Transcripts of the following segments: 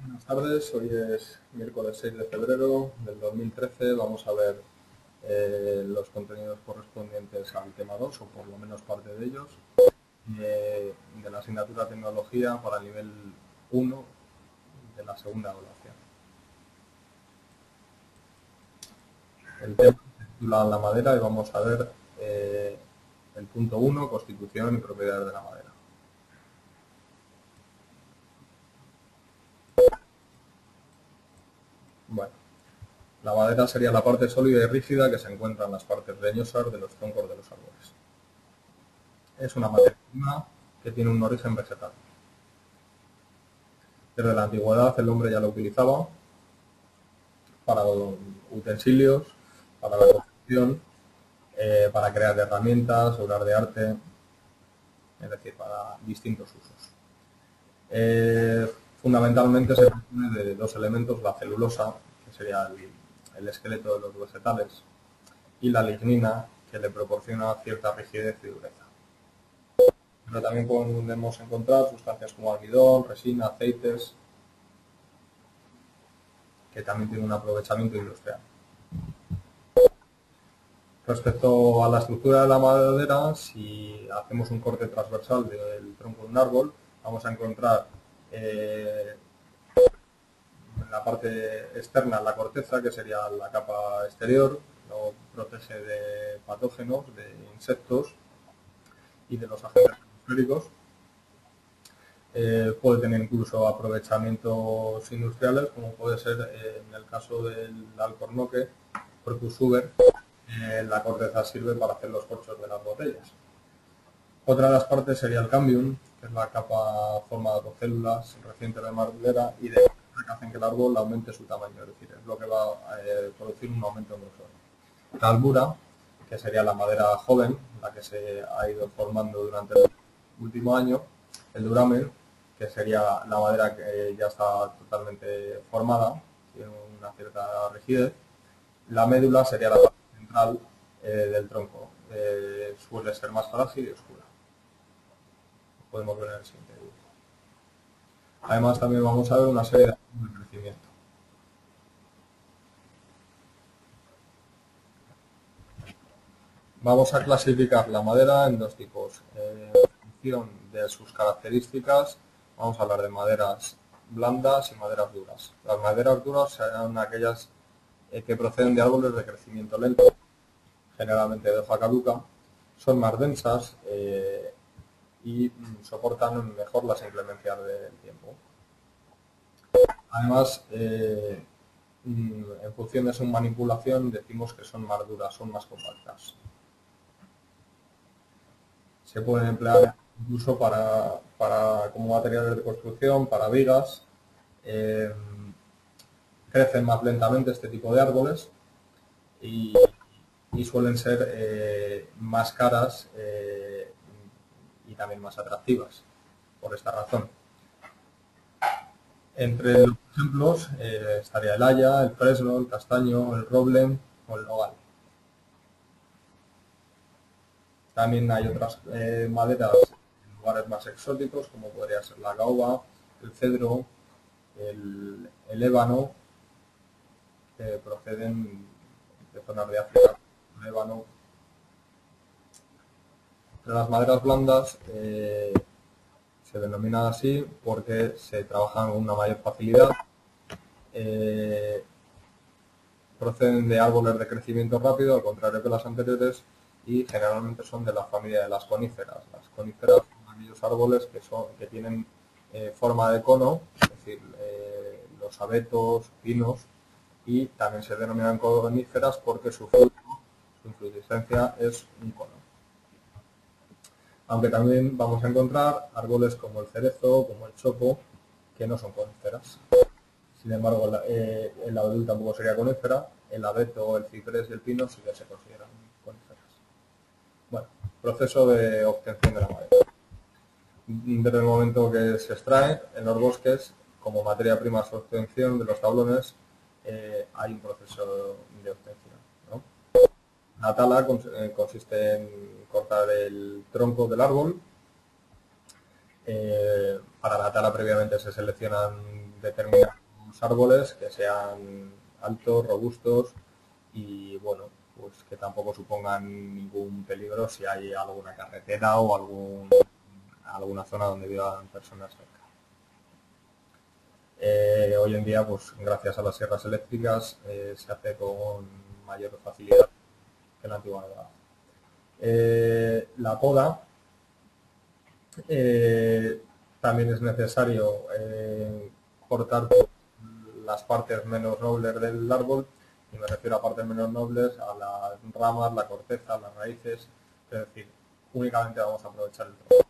Buenas tardes, hoy es miércoles 6 de febrero del 2013. Vamos a ver los contenidos correspondientes al tema 2, o por lo menos parte de ellos, de la asignatura Tecnología para el nivel 1 de la segunda evaluación. El tema se titula La madera y vamos a ver el punto 1, constitución y propiedades de la madera. Bueno, la madera sería la parte sólida y rígida que se encuentra en las partes leñosas de los troncos de los árboles. Es una materia prima que tiene un origen vegetal. Desde la antigüedad el hombre ya lo utilizaba para utensilios, para la construcción, para crear herramientas, obras de arte, es decir, para distintos usos. Fundamentalmente se compone de dos elementos, la celulosa, que sería el esqueleto de los vegetales, y la lignina, que le proporciona cierta rigidez y dureza. Pero también podemos encontrar sustancias como almidón, resina, aceites, que también tienen un aprovechamiento industrial. Respecto a la estructura de la madera, si hacemos un corte transversal del tronco de un árbol, vamos a encontrar en la parte externa la corteza, que sería la capa exterior, lo protege de patógenos, de insectos y de los agentes atmosféricos. Puede tener incluso aprovechamientos industriales, como puede ser en el caso del alcornoque, Corpus suber, la corteza sirve para hacer los corchos de las botellas. Otra de las partes sería el cambium, que es la capa formada por células recientes de madera y de que hacen que el árbol aumente su tamaño, es decir, es lo que va a producir un aumento en grosor. La albura, que sería la madera joven, la que se ha ido formando durante el último año. El duramen, que sería la madera que ya está totalmente formada, tiene una cierta rigidez. La médula sería la parte central del tronco, suele ser más frágil y oscura. Podemos ver en el siguiente dibujo. Además también vamos a ver una serie de ritmos de crecimiento. Vamos a clasificar la madera en dos tipos. En función de sus características, vamos a hablar de maderas blandas y maderas duras. Las maderas duras serán aquellas que proceden de árboles de crecimiento lento, generalmente de hoja caduca, son más densas y soportan mejor las inclemencias del tiempo. Además, en función de su manipulación, decimos que son más duras, son más compactas. Se pueden emplear incluso como materiales de construcción, para vigas. Crecen más lentamente este tipo de árboles y suelen ser más caras y también más atractivas por esta razón. Entre los ejemplos estaría el haya, el fresno, el castaño, el roble o el nogal. También hay otras maderas en lugares más exóticos, como podría ser la caoba, el cedro, el ébano, que proceden de zonas de África, el ébano. Entre las maderas blandas se denominan así porque se trabajan con una mayor facilidad, proceden de árboles de crecimiento rápido, al contrario que las anteriores, y generalmente son de la familia de las coníferas. Las coníferas son aquellos árboles que tienen forma de cono, es decir, los abetos, pinos, y también se denominan coníferas porque su inflorescencia es un cono. Aunque también vamos a encontrar árboles como el cerezo, como el chopo, que no son coníferas. Sin embargo, el abedul tampoco sería conífera, el abeto, el ciprés y el pino sí que se consideran coníferas. Bueno, proceso de obtención de la madera. Desde el momento que se extrae en los bosques, como materia prima de su obtención de los tablones, hay un proceso de obtención, ¿no? La tala consiste en cortar el tronco del árbol. Para la tala previamente se seleccionan determinadas unos árboles que sean altos, robustos y bueno, pues que tampoco supongan ningún peligro si hay alguna carretera o alguna zona donde vivan personas cerca. Hoy en día, pues gracias a las sierras eléctricas, se hace con mayor facilidad que en la antigüedad. La poda también es necesario cortar las partes menos nobles del árbol, y me refiero a partes menos nobles, a las ramas, la corteza, las raíces, es decir, únicamente vamos a aprovechar el tronco.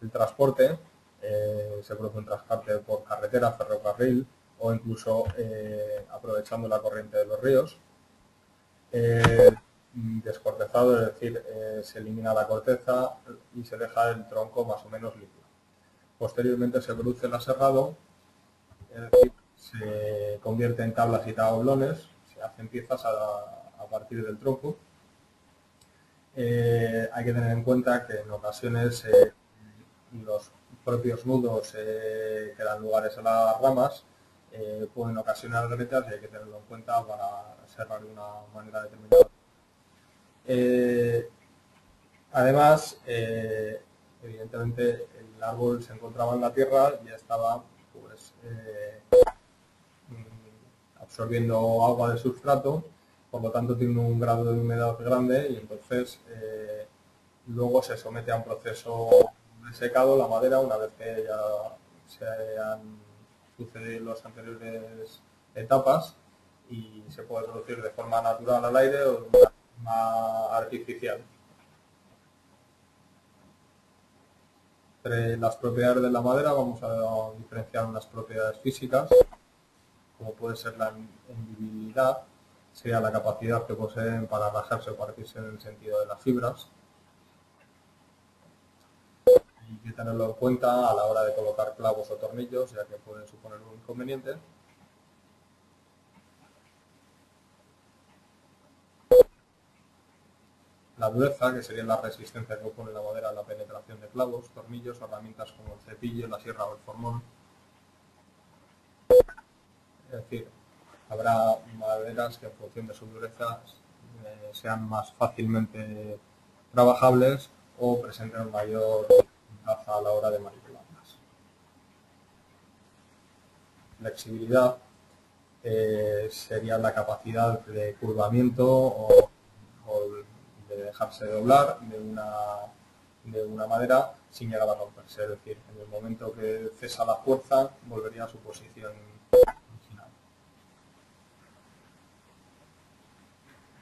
El transporte se produce un transporte por carretera, ferrocarril o incluso aprovechando la corriente de los ríos. Descortezado, es decir, se elimina la corteza y se deja el tronco más o menos líquido. Posteriormente se produce el aserrado, es decir, se convierte en tablas y tablones, se hacen piezas a partir del tronco. Hay que tener en cuenta que en ocasiones los propios nudos que dan lugares a las ramas pueden ocasionar grietas y hay que tenerlo en cuenta para serrar de una manera determinada. Además, evidentemente el árbol se encontraba en la tierra y ya estaba pues, absorbiendo agua del sustrato, por lo tanto tiene un grado de humedad grande y entonces luego se somete a un proceso de secado la madera una vez que ya se han sucedido las anteriores etapas y se puede producir de forma natural al aire o de forma artificial. Entre las propiedades de la madera vamos a diferenciar unas propiedades físicas, como puede ser la hendibilidad, sería la capacidad que poseen para rajarse o partirse en el sentido de las fibras. Hay que tenerlo en cuenta a la hora de colocar clavos o tornillos, ya que pueden suponer un inconveniente. La dureza, que sería la resistencia que opone la madera a la penetración de clavos, tornillos, herramientas como el cepillo, la sierra o el formón. Es decir, habrá maderas que en función de su dureza sean más fácilmente trabajables o presenten mayor ventaja a la hora de manipularlas. Flexibilidad sería la capacidad de curvamiento o de dejarse doblar de una madera sin llegar a romperse. Es decir, en el momento que cesa la fuerza, volvería a su posición original.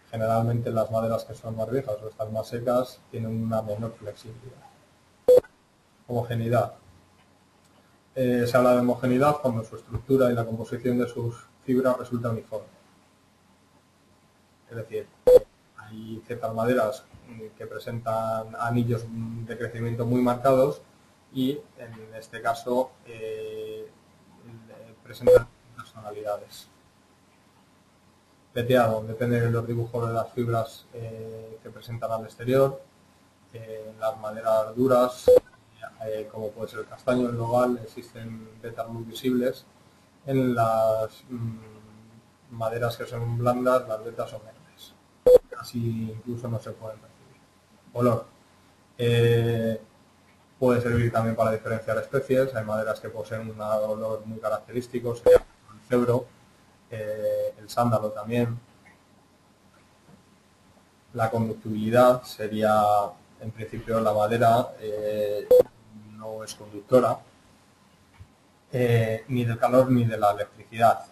Generalmente las maderas que son más viejas o están más secas tienen una menor flexibilidad. Homogeneidad. Se habla de homogeneidad cuando su estructura y la composición de sus fibras resulta uniforme. Es decir, hay ciertas maderas que presentan anillos de crecimiento muy marcados y en este caso presentan personalidades. Veteado, depende de los dibujos de las fibras que presentan al exterior. En las maderas duras, como puede ser el castaño, el nogal, existen vetas muy visibles. En las maderas que son blandas, las vetas son verdes. Así incluso no se pueden percibir. Olor. Puede servir también para diferenciar especies. Hay maderas que poseen un olor muy característico, sería el cedro, el sándalo también. La conductibilidad sería, en principio, la madera no es conductora ni del calor ni de la electricidad.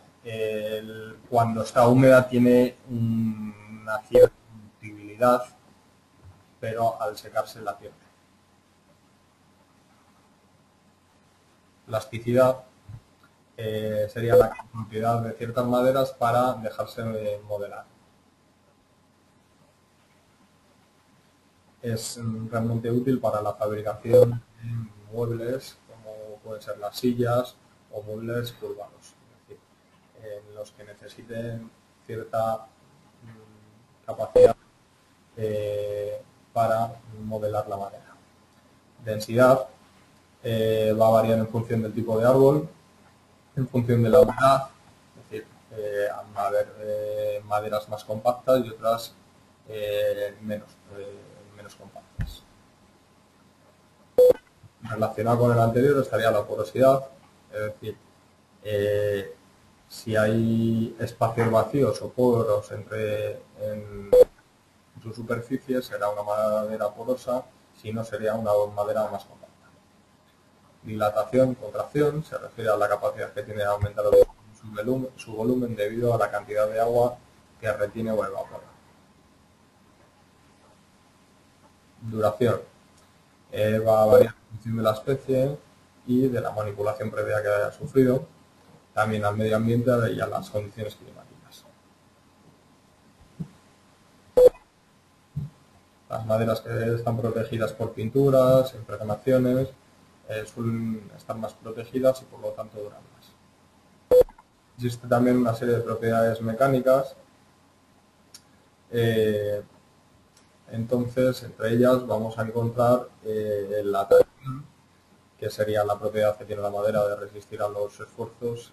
Cuando está húmeda tiene una cierta conductibilidad, pero al secarse la pierde. Plasticidad sería la propiedad de ciertas maderas para dejarse modelar. Es realmente útil para la fabricación de muebles, como pueden ser las sillas o muebles curvados, es decir, en los que necesiten cierta capacidad para modelar la madera. Densidad va a variar en función del tipo de árbol. en función de la humedad. Es decir, van a haber maderas más compactas y otras menos compactas. Relacionado con el anterior estaría la porosidad, es decir, si hay espacios vacíos o poros en su superficie será una madera porosa, si no sería una madera más compacta. Dilatación, contracción, se refiere a la capacidad que tiene de aumentar su volumen debido a la cantidad de agua que retiene o evapora. Duración, va a variar en función de la especie y de la manipulación previa que haya sufrido, también al medio ambiente y a las condiciones climáticas. Las maderas que están protegidas por pinturas, impregnaciones, suelen estar más protegidas y por lo tanto duran más. Existe también una serie de propiedades mecánicas, entonces entre ellas vamos a encontrar la tracción, que sería la propiedad que tiene la madera de resistir a los esfuerzos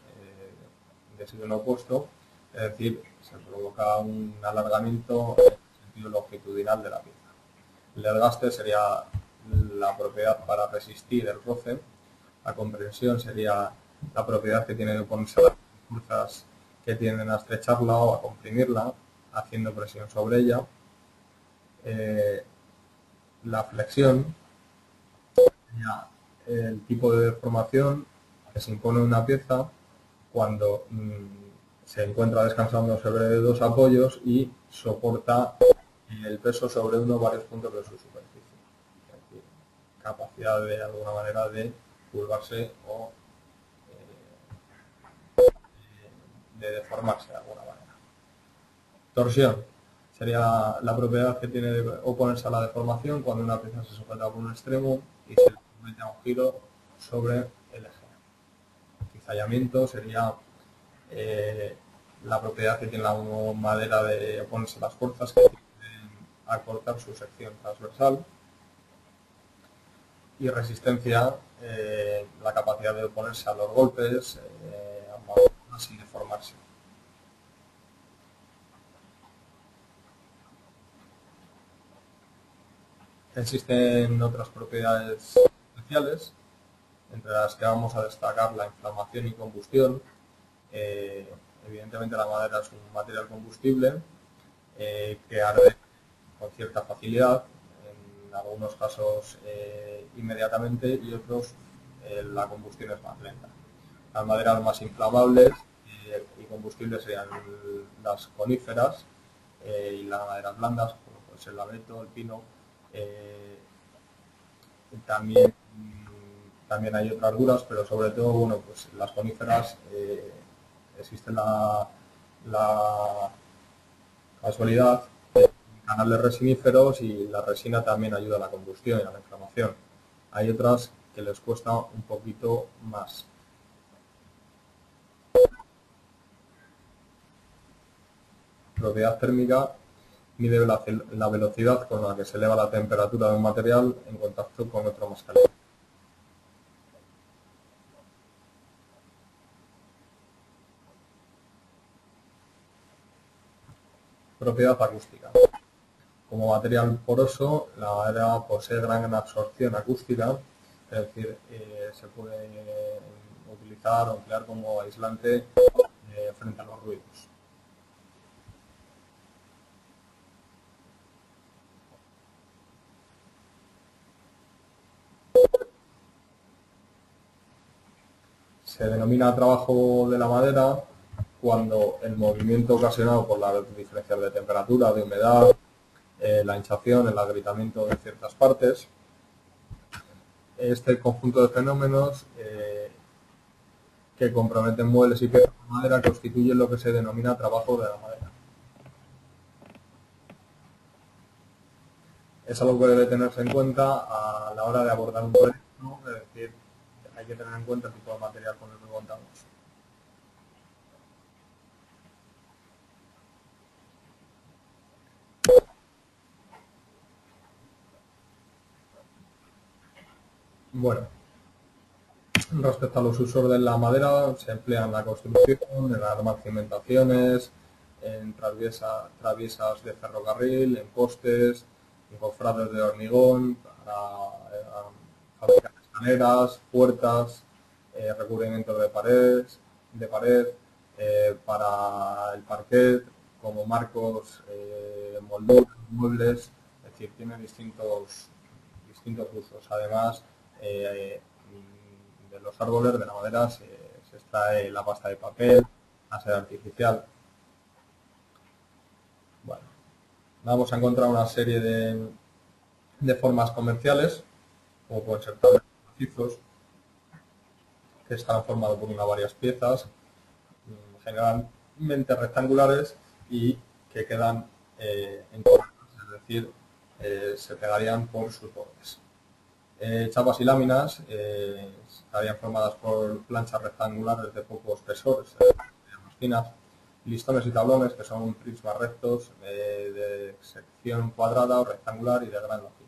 de signo opuesto, es decir, se provoca un alargamiento en el sentido longitudinal de la pieza. El desgaste sería la propiedad para resistir el roce, la comprensión sería la propiedad que tiene de oponerse a las fuerzas que tienden a estrecharla o a comprimirla, haciendo presión sobre ella. La flexión sería el tipo de deformación que se impone en una pieza cuando se encuentra descansando sobre dos apoyos y soporta el peso sobre uno o varios puntos de su superficie. Es decir, capacidad de alguna manera de curvarse o de deformarse de alguna manera. Torsión sería la propiedad que tiene de oponerse a la deformación cuando una pieza se sujeta por un extremo y se le somete a un giro sobre el eje. Cizallamiento sería la propiedad que tiene la madera de oponerse a las fuerzas que tienden a cortar su sección transversal. Y resistencia, la capacidad de oponerse a los golpes, sin deformarse. Existen otras propiedades especiales, entre las que vamos a destacar la inflamación y combustión. Evidentemente la madera es un material combustible que arde con cierta facilidad, en algunos casos inmediatamente y otros la combustión es más lenta. Las maderas más inflamables y combustibles serían las coníferas y las maderas blandas, como puede ser el abeto, el pino. También, también hay otras duras, pero sobre todo, bueno, pues las coníferas existe la casualidad de canales resiníferos y la resina también ayuda a la combustión y a la inflamación. Hay otras que les cuesta un poquito más. Propiedad térmica mide la velocidad con la que se eleva la temperatura de un material en contacto con otro más caliente. Propiedad acústica. Como material poroso, la madera posee gran absorción acústica, es decir, se puede utilizar o emplear como aislante frente a los ruidos. Se denomina trabajo de la madera cuando el movimiento ocasionado por la diferencial de temperatura, de humedad, la hinchación, el agrietamiento de ciertas partes, este conjunto de fenómenos que comprometen muebles y piezas de madera constituyen lo que se denomina trabajo de la madera. Es algo que debe tenerse en cuenta a la hora de abordar un proyecto, es decir, hay que tener en cuenta el tipo de material con el que contamos. Bueno, Respecto a los usos de la madera, se emplea en la construcción, en armar cimentaciones, en traviesas de ferrocarril, en postes, en cofrades de hormigón, para fabricar escaleras, puertas, recubrimientos de pared, para el parquet, como marcos, molduras, muebles, es decir, tiene distintos usos. Además, de los árboles, de la madera, se extrae la pasta de papel, la seda artificial. Bueno, vamos a encontrar una serie de formas comerciales, como pueden ser tableros macizos, que están formados por una o varias piezas, generalmente rectangulares y que quedan encorvadas, es decir, se pegarían por sus bordes. Chapas y láminas estarían formadas por planchas rectangulares de poco espesor, más finas. Listones y tablones, que son prismas rectos de sección cuadrada o rectangular y de gran longitud.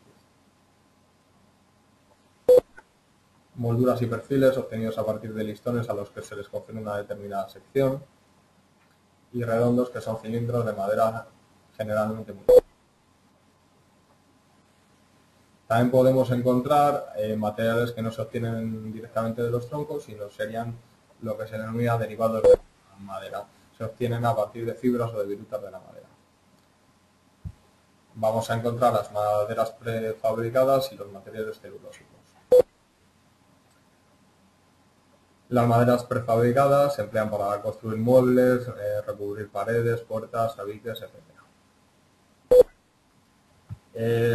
Molduras y perfiles obtenidos a partir de listones a los que se les confiere una determinada sección. Y redondos, que son cilindros de madera generalmente muy gruesos. También podemos encontrar materiales que no se obtienen directamente de los troncos, sino serían lo que se denomina derivados de la madera. Se obtienen a partir de fibras o de virutas de la madera. Vamos a encontrar las maderas prefabricadas y los materiales celulósicos. Las maderas prefabricadas se emplean para construir muebles, recubrir paredes, puertas, tabiques, etc.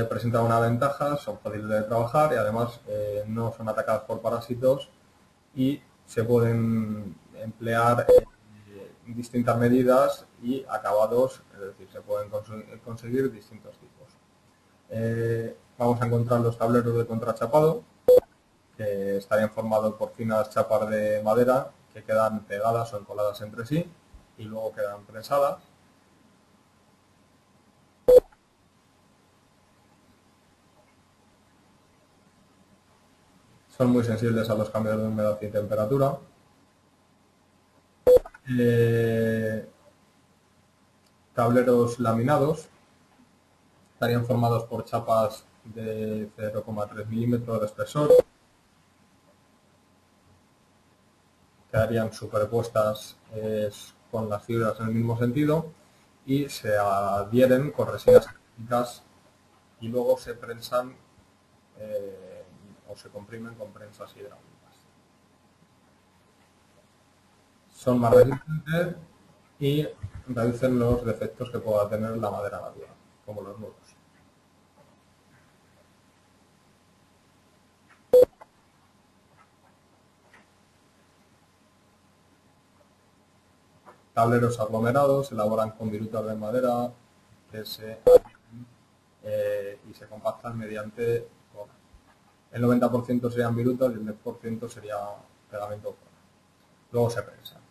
Presentan una ventaja, son fáciles de trabajar y además no son atacadas por parásitos y se pueden emplear en distintas medidas y acabados, es decir, se pueden conseguir distintos tipos. Vamos a encontrar los tableros de contrachapado, que estarían formados por finas chapas de madera que quedan pegadas o encoladas entre sí y luego quedan prensadas. Son muy sensibles a los cambios de humedad y temperatura. Tableros laminados estarían formados por chapas de 0,3 milímetros de espesor, quedarían superpuestas con las fibras en el mismo sentido y se adhieren con resinas acrílicas y luego se prensan o se comprimen con prensas hidráulicas. Son más resistentes y reducen los defectos que pueda tener la madera natural, como los nudos. Tableros aglomerados se elaboran con virutas de madera que se y se compactan mediante cola. El 90% serían virutas y el 10% sería pegamento cola. Luego se prensan.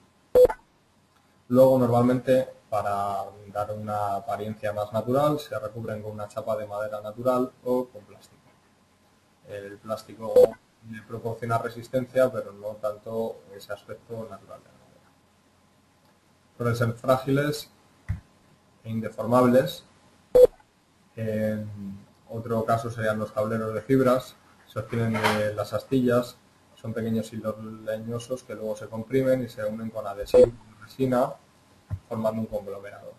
Luego, normalmente, para dar una apariencia más natural, se recubren con una chapa de madera natural o con plástico. El plástico le proporciona resistencia, pero no tanto ese aspecto natural de la madera. Suelen ser frágiles e indeformables. En otro caso serían los tableros de fibras. Se obtienen de las astillas. Son pequeños hilos leñosos que luego se comprimen y se unen con adhesivo y resina, formando un conglomerado.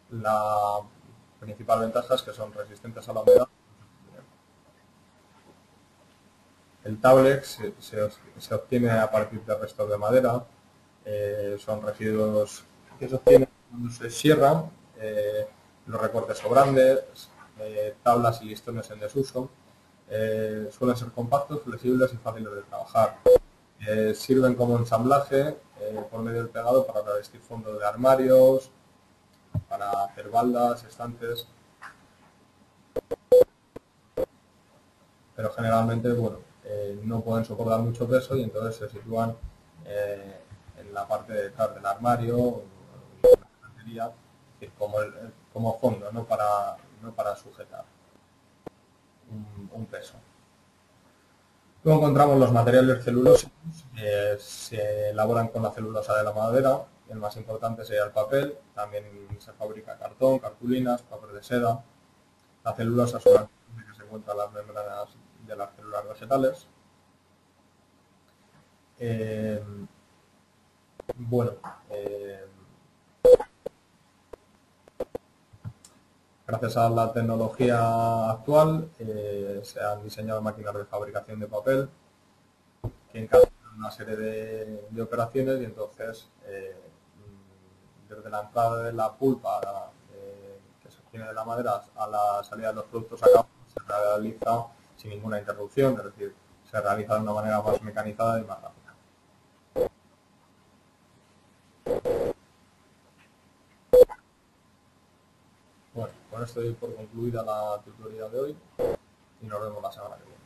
La principal ventaja es que son resistentes a la humedad. El tablex se obtiene a partir de restos de madera, son residuos que se obtienen cuando se cierran, los recortes sobrantes, tablas y listones en desuso. Suelen ser compactos, flexibles y fáciles de trabajar. Sirven como ensamblaje por medio del pegado para revestir fondos de armarios, para hacer baldas, estantes, pero generalmente, bueno, no pueden soportar mucho peso y entonces se sitúan en la parte de detrás del armario, en la estantería, es decir, como fondo, no para sujetar un peso. Luego encontramos los materiales celulósicos, se elaboran con la celulosa de la madera. El más importante sería el papel, también se fabrica cartón, cartulinas, papel de seda. La celulosa es una que se encuentra en las membranas de las células vegetales. Eh, bueno, eh, gracias a la tecnología actual se han diseñado máquinas de fabricación de papel que encargan una serie de operaciones y entonces desde la entrada de la pulpa que se obtiene de la madera a la salida de los productos acabados se realiza sin ninguna interrupción, es decir, se realiza de una manera más mecanizada y más rápida. Bueno, con esto doy por concluida la tutoría de hoy y nos vemos la semana que viene.